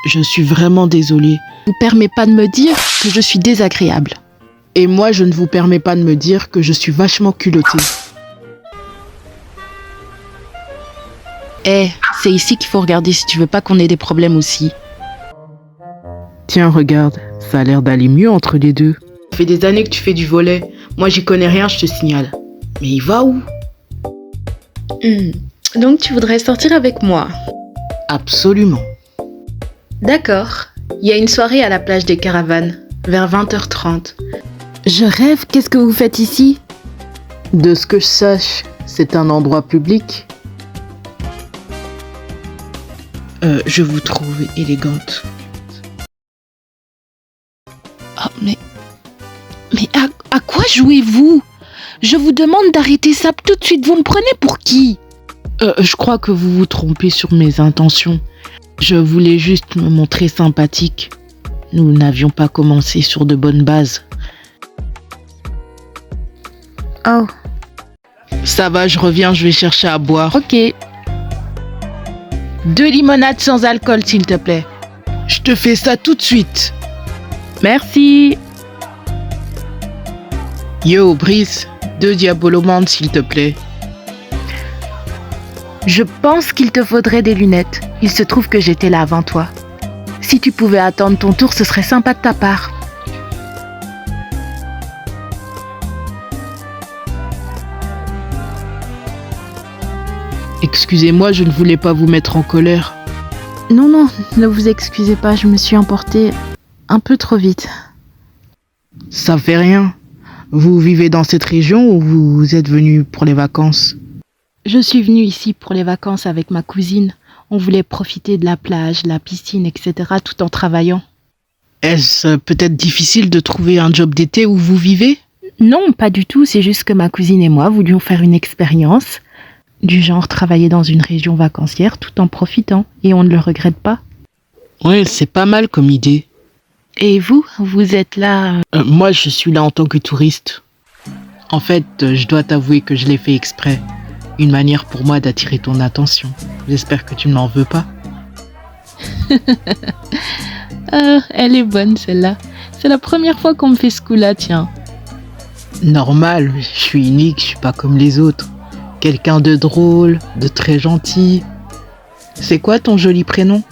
Je suis vraiment désolée. Vous permet pas de me dire que je suis désagréable. Et moi, je ne vous permets pas de me dire que je suis vachement culottée. C'est ici qu'il faut regarder si tu veux pas qu'on ait des problèmes aussi. Tiens, regarde, ça a l'air d'aller mieux entre les deux. Ça fait des années que tu fais du volley. Moi, j'y connais rien, je te signale. Mais il va où? Donc tu voudrais sortir avec moi? Absolument. D'accord. Il y a une soirée à la plage des Caravanes, vers 20h30. Je rêve, qu'est-ce que vous faites ici? De ce que je sache, c'est un endroit public. Je vous trouve élégante. Oh, mais à quoi jouez-vous? Je vous demande d'arrêter ça tout de suite. Vous me prenez pour qui? Je crois que vous vous trompez sur mes intentions. Je voulais juste me montrer sympathique. Nous n'avions pas commencé sur de bonnes bases. Oh. Ça va, je reviens, je vais chercher à boire. Ok. 2 limonades sans alcool, s'il te plaît. Je te fais ça tout de suite. Merci. Yo, Brice, 2 diabolomandes, s'il te plaît. Je pense qu'il te faudrait des lunettes. Il se trouve que j'étais là avant toi. Si tu pouvais attendre ton tour, ce serait sympa de ta part. Excusez-moi, je ne voulais pas vous mettre en colère. Non, ne vous excusez pas, je me suis emportée un peu trop vite. Ça fait rien. Vous vivez dans cette région ou vous êtes venu pour les vacances? Je suis venue ici pour les vacances avec ma cousine. On voulait profiter de la plage, la piscine, etc. tout en travaillant. Est-ce peut-être difficile de trouver un job d'été où vous vivez? Non, pas du tout. C'est juste que ma cousine et moi voulions faire une expérience. Du genre travailler dans une région vacancière tout en profitant. Et on ne le regrette pas. Ouais, c'est pas mal comme idée. Et vous êtes là... Moi, je suis là en tant que touriste. En fait, je dois t'avouer que je l'ai fait exprès. Une manière pour moi d'attirer ton attention. J'espère que tu ne m'en veux pas. Elle est bonne celle-là. C'est la première fois qu'on me fait ce coup-là, tiens. Normal, je suis unique, je suis pas comme les autres. Quelqu'un de drôle, de très gentil. C'est quoi ton joli prénom?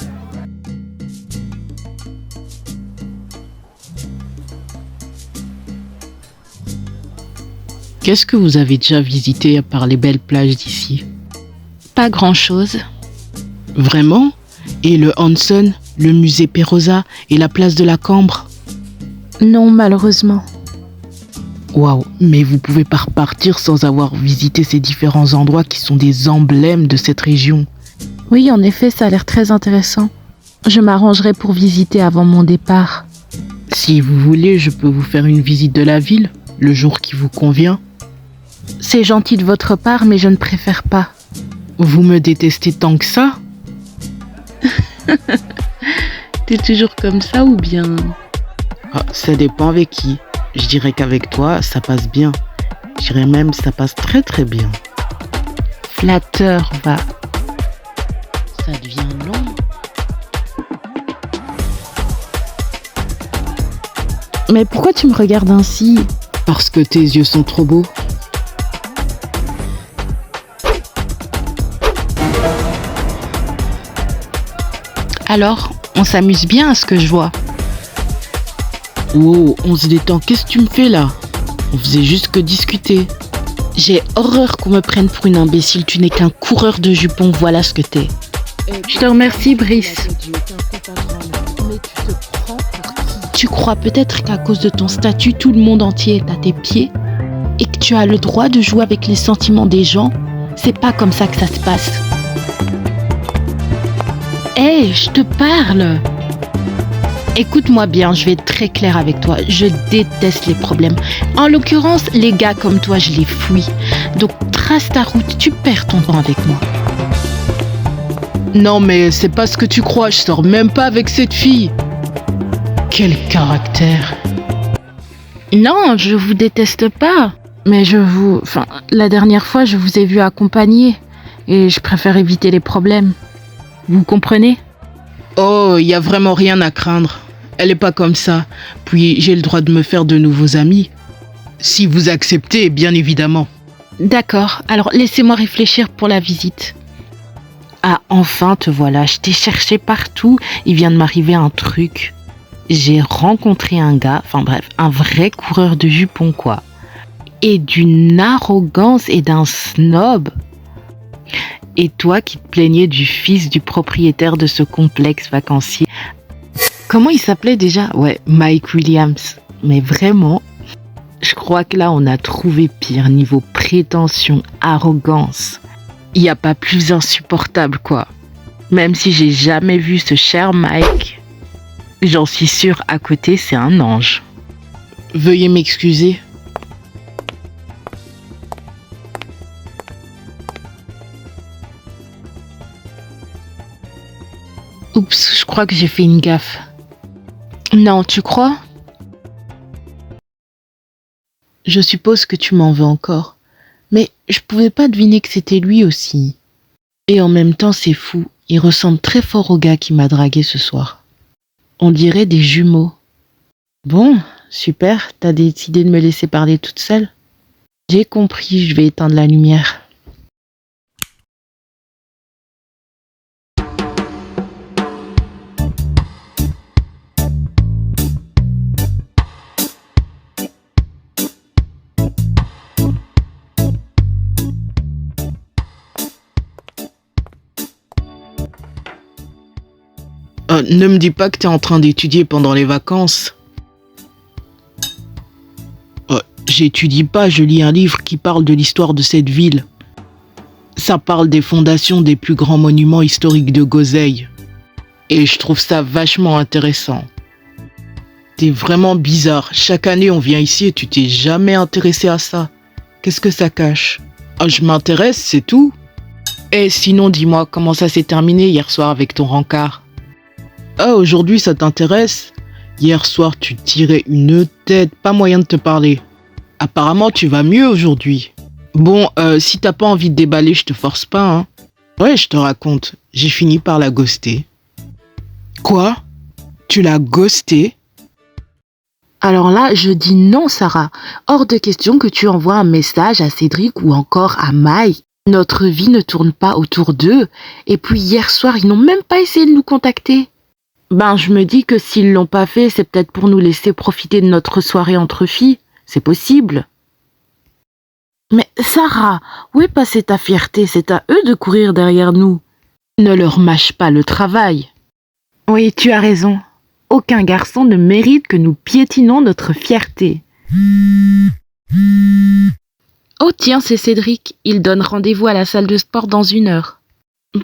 Qu'est-ce que vous avez déjà visité à part les belles plages d'ici? Pas grand-chose. Vraiment? Et le Hanson, le musée Pérosa et la place de la Cambre? Non, malheureusement. Waouh, mais vous pouvez pas repartir sans avoir visité ces différents endroits qui sont des emblèmes de cette région. Oui, en effet, ça a l'air très intéressant. Je m'arrangerai pour visiter avant mon départ. Si vous voulez, je peux vous faire une visite de la ville, le jour qui vous convient. C'est gentil de votre part, mais je ne préfère pas. Vous me détestez tant que ça? T'es toujours comme ça ou bien? Ça dépend avec qui. Je dirais qu'avec toi, ça passe bien. Je dirais même ça passe très très bien. Flatteur, va. Ça devient long. Mais pourquoi tu me regardes ainsi? Parce que tes yeux sont trop beaux. Alors, on s'amuse bien à ce que je vois. Wow, on se détend. Qu'est-ce que tu me fais là? On faisait juste que discuter. J'ai horreur qu'on me prenne pour une imbécile. Tu n'es qu'un coureur de jupons, voilà ce que t'es. Je te remercie, Brice. Tu crois peut-être qu'à cause de ton statut, tout le monde entier est à tes pieds? Et que tu as le droit de jouer avec les sentiments des gens? C'est pas comme ça que ça se passe. Je te parle. Écoute-moi bien, je vais être très claire avec toi. Je déteste les problèmes. En l'occurrence, les gars comme toi, je les fuis. Donc, trace ta route, tu perds ton temps avec moi. Non, mais c'est pas ce que tu crois. Je sors même pas avec cette fille. Quel caractère. Non, je vous déteste pas. Mais la dernière fois, je vous ai vu accompagner. Et je préfère éviter les problèmes. Vous comprenez? Oh, y a vraiment rien à craindre. Elle est pas comme ça. Puis j'ai le droit de me faire de nouveaux amis. Si vous acceptez, bien évidemment. D'accord, alors laissez-moi réfléchir pour la visite. Ah, enfin te voilà, je t'ai cherché partout, il vient de m'arriver un truc. J'ai rencontré un gars, enfin bref, un vrai coureur de jupons quoi. Et d'une arrogance et d'un snob. Et toi qui te plaignais du fils du propriétaire de ce complexe vacancier. Comment il s'appelait déjà? Ouais, Mike Williams. Mais vraiment, je crois que là on a trouvé pire niveau prétention, arrogance. Il n'y a pas plus insupportable quoi. Même si j'ai jamais vu ce cher Mike, j'en suis sûre à côté c'est un ange. Veuillez m'excuser. Oups, je crois que j'ai fait une gaffe. Non, tu crois? Je suppose que tu m'en veux encore. Mais je pouvais pas deviner que c'était lui aussi. Et en même temps, c'est fou. Il ressemble très fort au gars qui m'a dragué ce soir. On dirait des jumeaux. Bon, super. T'as décidé de me laisser parler toute seule? J'ai compris, je vais éteindre la lumière. Ne me dis pas que t'es en train d'étudier pendant les vacances. J'étudie pas, je lis un livre qui parle de l'histoire de cette ville. Ça parle des fondations des plus grands monuments historiques de Goseille. Et je trouve ça vachement intéressant. T'es vraiment bizarre. Chaque année on vient ici et tu t'es jamais intéressé à ça. Qu'est-ce que ça cache? Ah, je m'intéresse, c'est tout. Et sinon dis-moi comment ça s'est terminé hier soir avec ton rencard. Ah, aujourd'hui ça t'intéresse? Hier soir tu tirais une tête, pas moyen de te parler. Apparemment tu vas mieux aujourd'hui. Bon, si t'as pas envie de déballer, je te force pas, hein. Ouais, je te raconte, j'ai fini par la ghoster. Quoi? Tu l'as ghostée? Alors là, je dis non, Sarah. Hors de question que tu envoies un message à Cédric ou encore à Mike. Notre vie ne tourne pas autour d'eux. Et puis hier soir, ils n'ont même pas essayé de nous contacter. Ben, je me dis que s'ils l'ont pas fait, c'est peut-être pour nous laisser profiter de notre soirée entre filles. C'est possible. Mais Sarah, où est passée ta fierté? C'est à eux de courir derrière nous. Ne leur mâche pas le travail. Oui, tu as raison. Aucun garçon ne mérite que nous piétinons notre fierté. Oh tiens, c'est Cédric. Il donne rendez-vous à la salle de sport dans 1 heure.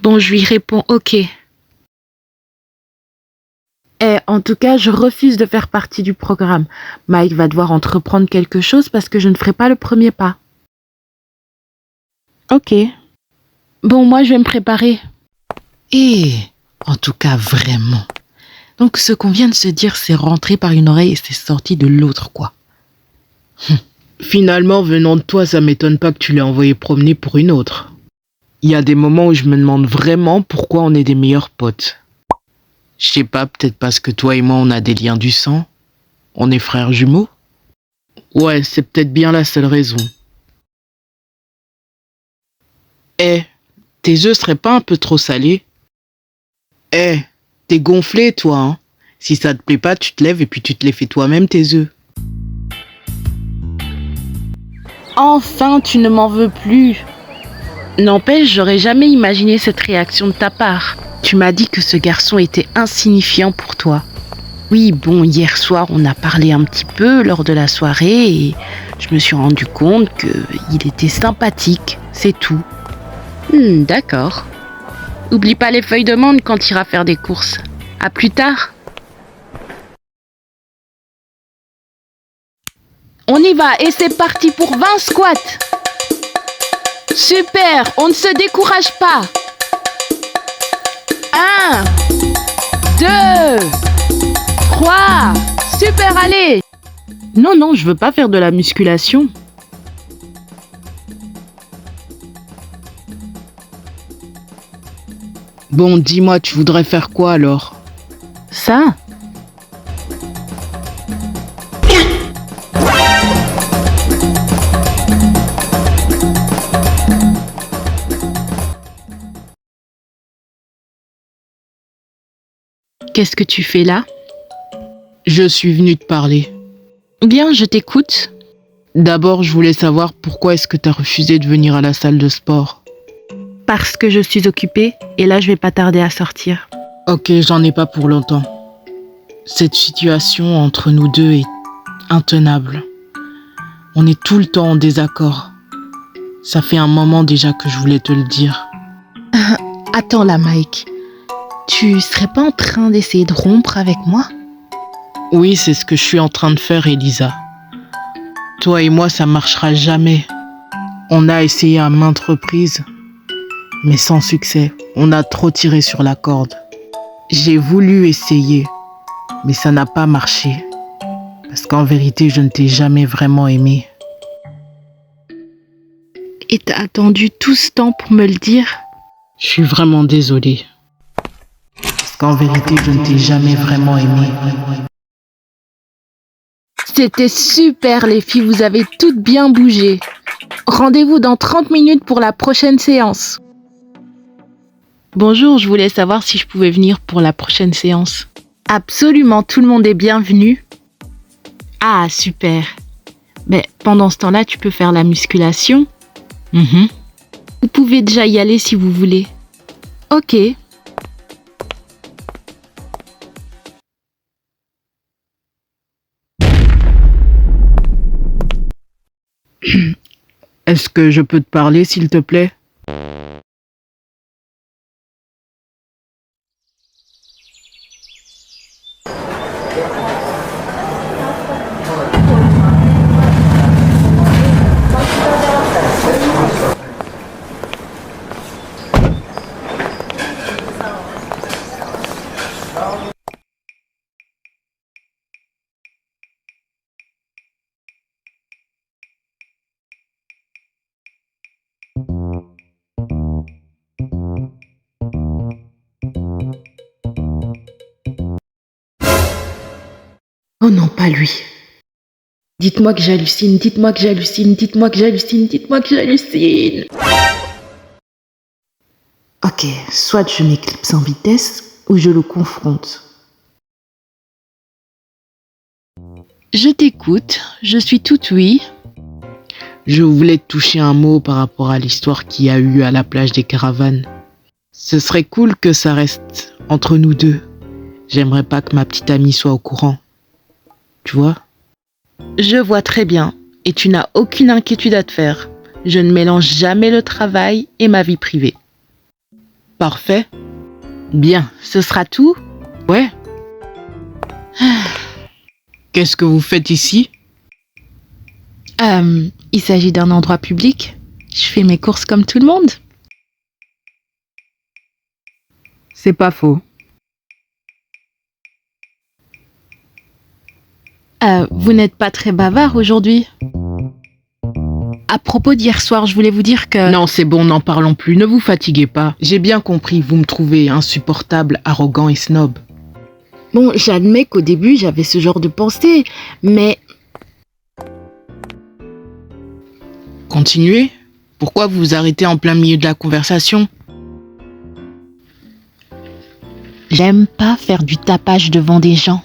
Bon, je lui réponds ok. En tout cas, je refuse de faire partie du programme. Mike va devoir entreprendre quelque chose parce que je ne ferai pas le premier pas. Ok. Bon, moi, je vais me préparer. En tout cas, vraiment. Donc, ce qu'on vient de se dire, c'est rentré par une oreille et c'est sorti de l'autre, quoi. Finalement, venant de toi, ça m'étonne pas que tu l'aies envoyé promener pour une autre. Il y a des moments où je me demande vraiment pourquoi on est des meilleurs potes. Je sais pas, peut-être parce que toi et moi, on a des liens du sang. On est frères jumeaux. Ouais, c'est peut-être bien la seule raison. Tes œufs seraient pas un peu trop salés? T'es gonflé, toi, hein? Si ça te plaît pas, tu te lèves et puis tu te les fais toi-même, tes œufs. Enfin, tu ne m'en veux plus. N'empêche, j'aurais jamais imaginé cette réaction de ta part. Tu m'as dit que ce garçon était insignifiant pour toi. Oui, bon, hier soir, on a parlé un petit peu lors de la soirée et je me suis rendu compte qu'il était sympathique, c'est tout. D'accord. Oublie pas les feuilles de menthe quand tu iras faire des courses. À plus tard. On y va et c'est parti pour 20 squats. Super, on ne se décourage pas. 1, 2, 3. Super, allez. Non, je veux pas faire de la musculation. Bon, dis-moi, tu voudrais faire quoi alors? Ça? Qu'est-ce que tu fais là? Je suis venu te parler. Bien, je t'écoute. D'abord, je voulais savoir pourquoi est-ce que tu as refusé de venir à la salle de sport. Parce que je suis occupée et là je vais pas tarder à sortir. Ok, j'en ai pas pour longtemps. Cette situation entre nous deux est intenable. On est tout le temps en désaccord. Ça fait un moment déjà que je voulais te le dire. Attends là, Mike. Tu serais pas en train d'essayer de rompre avec moi? Oui, c'est ce que je suis en train de faire, Elisa. Toi et moi, ça marchera jamais. On a essayé à maintes reprises, mais sans succès. On a trop tiré sur la corde. J'ai voulu essayer, mais ça n'a pas marché. Parce qu'en vérité, je ne t'ai jamais vraiment aimé. Et t'as attendu tout ce temps pour me le dire? Je suis vraiment désolé. Parce qu'en vérité, je ne t'ai jamais vraiment aimé. C'était super les filles, vous avez toutes bien bougé. Rendez-vous dans 30 minutes pour la prochaine séance. Bonjour, je voulais savoir si je pouvais venir pour la prochaine séance. Absolument, tout le monde est bienvenu. Ah, super. Mais pendant ce temps-là, tu peux faire la musculation. Vous pouvez déjà y aller si vous voulez. Ok. Est-ce que je peux te parler, s'il te plaît? Oh non, pas lui. Dites-moi que j'hallucine, dites-moi que j'hallucine, dites-moi que j'hallucine, dites-moi que j'hallucine. Ok, soit je m'éclipse en vitesse ou je le confronte. Je t'écoute, je suis toute oui. Je voulais te toucher un mot par rapport à l'histoire qu'il y a eu à la plage des Caravanes. Ce serait cool que ça reste entre nous deux. J'aimerais pas que ma petite amie soit au courant. Tu vois? Je vois très bien, et tu n'as aucune inquiétude à te faire. Je ne mélange jamais le travail et ma vie privée. Parfait. Bien, ce sera tout? Ouais. Qu'est-ce que vous faites ici? Il s'agit d'un endroit public. Je fais mes courses comme tout le monde. C'est pas faux. Vous n'êtes pas très bavard aujourd'hui? À propos d'hier soir, je voulais vous dire que... Non, c'est bon, n'en parlons plus, ne vous fatiguez pas. J'ai bien compris, vous me trouvez insupportable, arrogant et snob. Bon, j'admets qu'au début, j'avais ce genre de pensée, mais... Continuez. Pourquoi vous vous arrêtez en plein milieu de la conversation? J'aime pas faire du tapage devant des gens.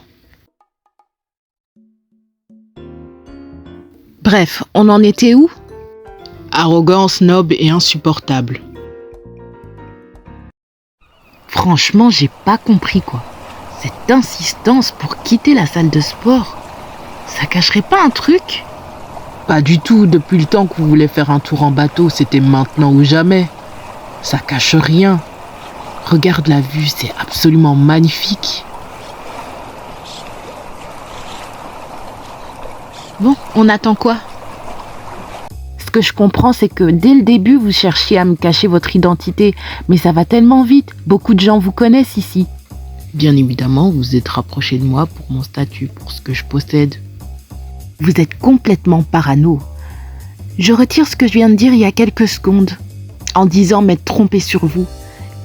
Bref, on en était où? Arrogant, snob et insupportable. Franchement, j'ai pas compris quoi. Cette insistance pour quitter la salle de sport, ça cacherait pas un truc? Pas du tout, depuis le temps que vous voulez faire un tour en bateau, c'était maintenant ou jamais. Ça cache rien. Regarde la vue, c'est absolument magnifique. Bon, on attend quoi? Ce que je comprends, c'est que dès le début, vous cherchiez à me cacher votre identité, mais ça va tellement vite, beaucoup de gens vous connaissent ici. Bien évidemment, vous êtes rapproché de moi pour mon statut, pour ce que je possède. Vous êtes complètement parano. Je retire ce que je viens de dire il y a quelques secondes, en disant m'être trompé sur vous.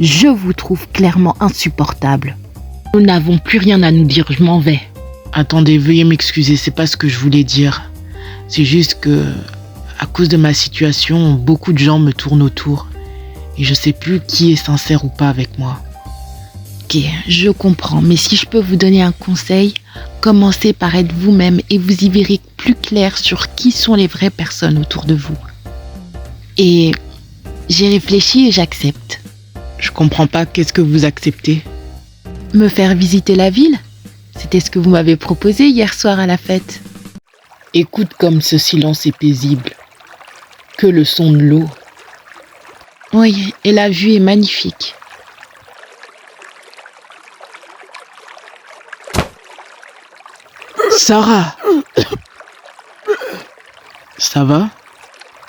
Je vous trouve clairement insupportable. Nous n'avons plus rien à nous dire, je m'en vais. Attendez, veuillez m'excuser, c'est pas ce que je voulais dire. C'est juste que, à cause de ma situation, beaucoup de gens me tournent autour. Et je sais plus qui est sincère ou pas avec moi. Ok, je comprends, mais si je peux vous donner un conseil, commencez par être vous-même et vous y verrez plus clair sur qui sont les vraies personnes autour de vous. Et j'ai réfléchi et j'accepte. Je comprends pas, qu'est-ce que vous acceptez? Me faire visiter la ville? C'était ce que vous m'avez proposé hier soir à la fête. Écoute comme ce silence est paisible. Que le son de l'eau. Oui, et la vue est magnifique. Sarah! Ça va?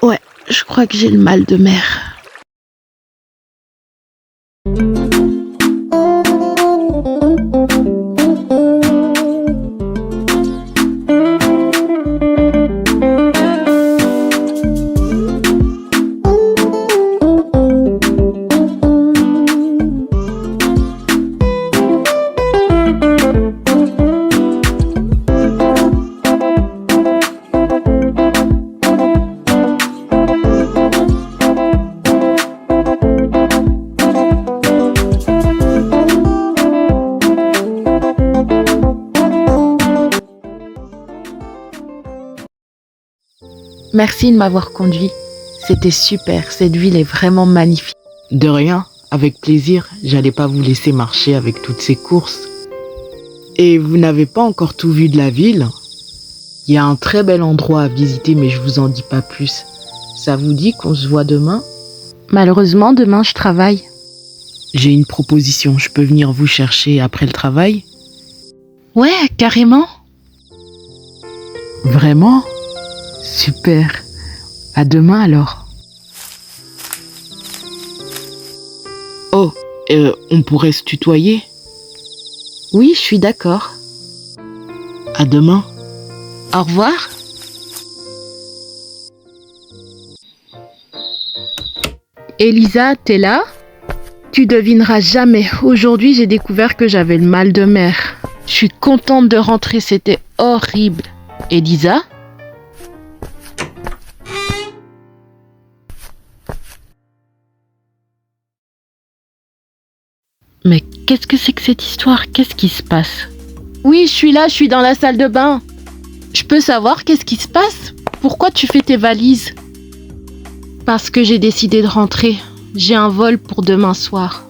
Ouais, je crois que j'ai le mal de mer. Merci de m'avoir conduit. C'était super, cette ville est vraiment magnifique. De rien, avec plaisir, j'allais pas vous laisser marcher avec toutes ces courses. Et vous n'avez pas encore tout vu de la ville? Il y a un très bel endroit à visiter, mais je vous en dis pas plus. Ça vous dit qu'on se voit demain? Malheureusement, demain je travaille. J'ai une proposition, je peux venir vous chercher après le travail? Ouais, carrément. Vraiment? Super. À demain alors. Oh, on pourrait se tutoyer? Oui, je suis d'accord. À demain. Au revoir. Elisa, t'es là? Tu devineras jamais. Aujourd'hui, j'ai découvert que j'avais le mal de mer. Je suis contente de rentrer, c'était horrible. Elisa? Mais qu'est-ce que c'est que cette histoire? Qu'est-ce qui se passe? Oui, je suis là, je suis dans la salle de bain. Je peux savoir qu'est-ce qui se passe? Pourquoi tu fais tes valises? Parce que j'ai décidé de rentrer. J'ai un vol pour demain soir.